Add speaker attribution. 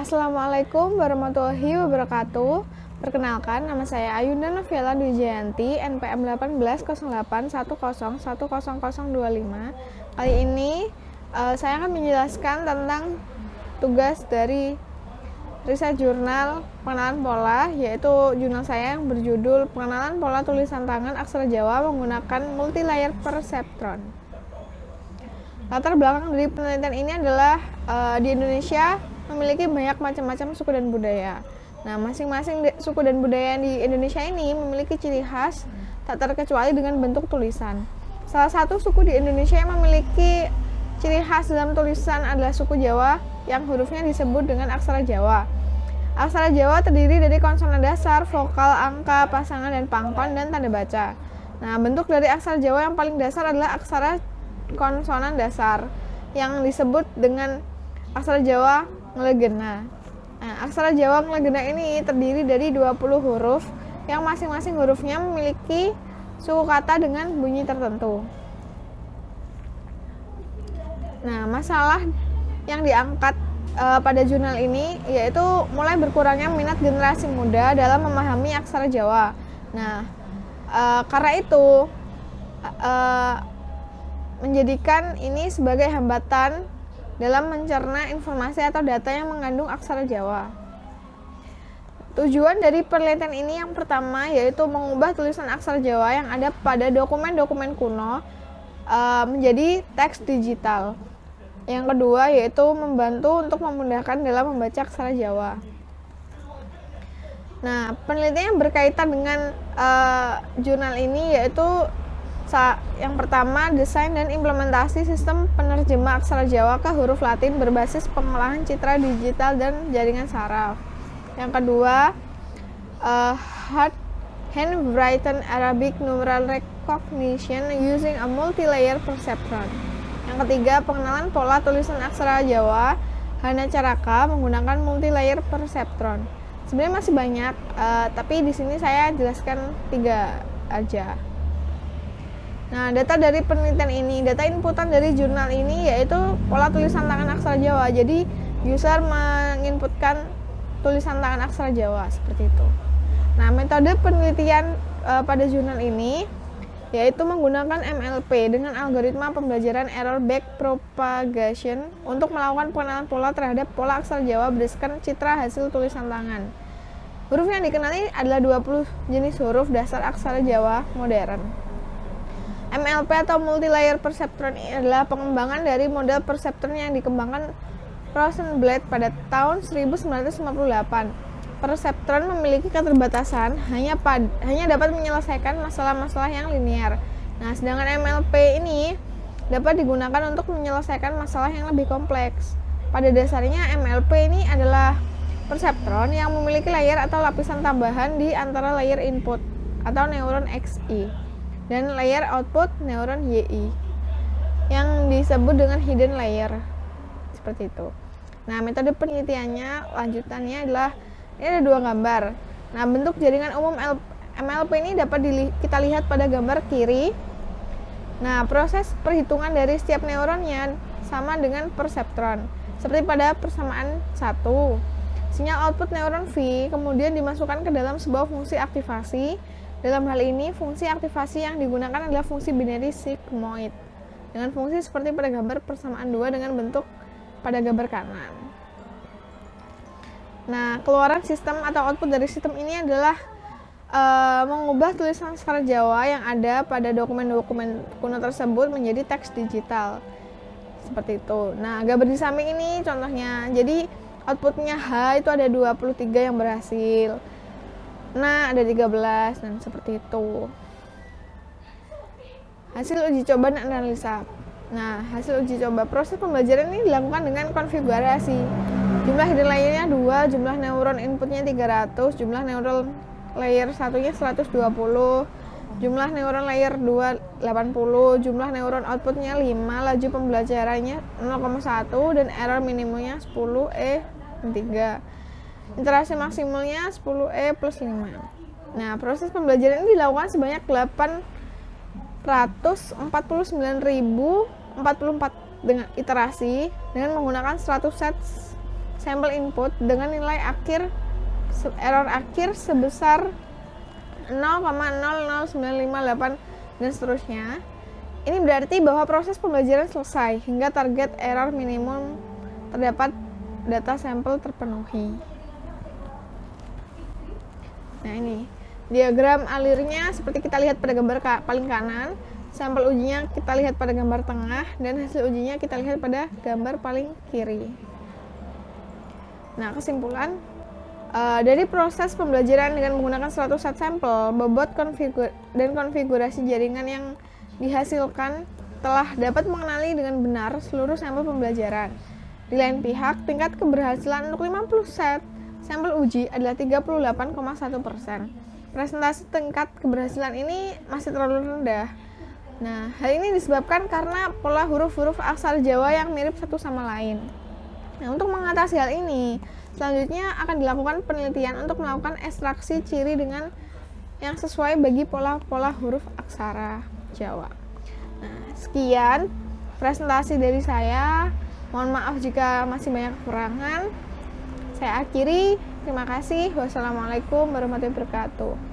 Speaker 1: Assalamualaikum warahmatullahi wabarakatuh. Perkenalkan, nama saya Ayunda Noviela Dwi Jayanti, NPM 180810101025. Kali ini saya akan menjelaskan tentang tugas dari riset jurnal pengenalan pola, yaitu jurnal saya yang berjudul Pengenalan Pola Tulisan Tangan Aksara Jawa Menggunakan Multilayer Perceptron. Latar belakang dari penelitian ini adalah di Indonesia memiliki banyak macam-macam suku dan budaya. Nah, masing-masing suku dan budaya di Indonesia ini memiliki ciri khas tak terkecuali dengan bentuk tulisan. Salah satu suku di Indonesia yang memiliki ciri khas dalam tulisan adalah suku Jawa yang hurufnya disebut dengan aksara Jawa. Aksara Jawa terdiri dari konsonan dasar, vokal, angka, pasangan, dan pangkon, dan tanda baca. Nah, bentuk dari aksara Jawa yang paling dasar adalah aksara konsonan dasar yang disebut dengan aksara Jawa Nglegena. Nah, aksara Jawa Nglegena ini terdiri dari 20 huruf yang masing-masing hurufnya memiliki suku kata dengan bunyi tertentu. Nah, masalah yang diangkat pada jurnal ini yaitu mulai berkurangnya minat generasi muda dalam memahami aksara Jawa. Nah, karena itu menjadikan ini sebagai hambatan dalam mencerna informasi atau data yang mengandung aksara Jawa. Tujuan dari penelitian ini yang pertama yaitu mengubah tulisan aksara Jawa yang ada pada dokumen-dokumen kuno menjadi teks digital. Yang kedua yaitu membantu untuk memudahkan dalam membaca aksara Jawa. Nah, penelitian yang berkaitan dengan jurnal ini yaitu yang pertama, desain dan implementasi sistem penerjemah aksara Jawa ke huruf Latin berbasis pengolahan citra digital dan jaringan saraf. Yang kedua, handwritten Arabic numeral recognition using a multi-layer perceptron. Yang ketiga, pengenalan pola tulisan aksara Jawa Hana Caraka menggunakan multi-layer perceptron. Sebenarnya masih banyak, tapi di sini saya jelaskan 3 aja. Nah, data dari penelitian ini, data inputan dari jurnal ini yaitu pola tulisan tangan aksara Jawa. Jadi, user menginputkan tulisan tangan aksara Jawa seperti itu. Nah, metode penelitian pada jurnal ini yaitu menggunakan MLP dengan algoritma pembelajaran error backpropagation untuk melakukan pengenalan pola terhadap pola aksara Jawa berdasarkan citra hasil tulisan tangan. Huruf yang dikenali adalah 20 jenis huruf dasar aksara Jawa modern. MLP atau Multilayer Perceptron ini adalah pengembangan dari model perceptron yang dikembangkan Rosenblatt pada tahun 1958. Perceptron memiliki keterbatasan hanya dapat menyelesaikan masalah-masalah yang linear. Nah, sedangkan MLP ini dapat digunakan untuk menyelesaikan masalah yang lebih kompleks. Pada dasarnya MLP ini adalah perceptron yang memiliki layer atau lapisan tambahan di antara layer input atau neuron Xi dan layer output neuron YI yang disebut dengan hidden layer seperti itu. Nah, metode penelitiannya lanjutannya adalah ini ada 2 gambar. Nah, bentuk jaringan umum MLP ini dapat kita lihat pada gambar kiri. Nah, proses perhitungan dari setiap neuronnya sama dengan perceptron seperti pada persamaan 1. Sinyal output neuron V kemudian dimasukkan ke dalam sebuah fungsi aktivasi. Dalam hal ini, fungsi aktivasi yang digunakan adalah fungsi binary sigmoid dengan fungsi seperti pada gambar persamaan 2 dengan bentuk pada gambar kanan. Nah, keluaran sistem atau output dari sistem ini adalah mengubah tulisan aksara Jawa yang ada pada dokumen-dokumen kuno tersebut menjadi teks digital. Seperti itu. Nah, gambar di samping ini contohnya. Jadi, outputnya H itu ada 23 yang berhasil. Nah, ada 13 dan seperti itu. Hasil uji coba dan analisa. Nah, hasil uji coba proses pembelajaran ini dilakukan dengan konfigurasi. Jumlah hidden layer-nya 2, jumlah neuron inputnya 300, jumlah neuron layer satunya 120, jumlah neuron layer 2 80, jumlah neuron outputnya 5, laju pembelajarannya 0,1 dan error minimumnya 10 dan 3. Interaksi maksimalnya 10E plus 5. Nah, proses pembelajaran ini dilakukan sebanyak 849.044 dengan iterasi dengan menggunakan 100 set sampel input dengan nilai error akhir sebesar 0,00958 dan seterusnya. Ini berarti bahwa proses pembelajaran selesai hingga target error minimum terdapat data sampel terpenuhi. Nah, ini diagram alirnya seperti kita lihat pada gambar paling kanan. Sampel ujinya kita lihat pada gambar tengah, dan hasil ujinya kita lihat pada gambar paling kiri. Nah, kesimpulan dari proses pembelajaran dengan menggunakan 100 set sampel, bobot dan konfigurasi jaringan yang dihasilkan telah dapat mengenali dengan benar seluruh sampel pembelajaran. Di lain pihak, tingkat keberhasilan untuk 50 set sampel uji adalah 38,1%. Presentasi tingkat keberhasilan ini masih terlalu rendah. Nah, hal ini disebabkan karena pola huruf-huruf aksara Jawa yang mirip satu sama lain. Nah, untuk mengatasi hal ini, selanjutnya akan dilakukan penelitian untuk melakukan ekstraksi ciri dengan yang sesuai bagi pola-pola huruf aksara Jawa. Nah, sekian presentasi dari saya. Mohon maaf jika masih banyak kekurangan. Saya akhiri. Terima kasih. Wassalamualaikum warahmatullahi wabarakatuh.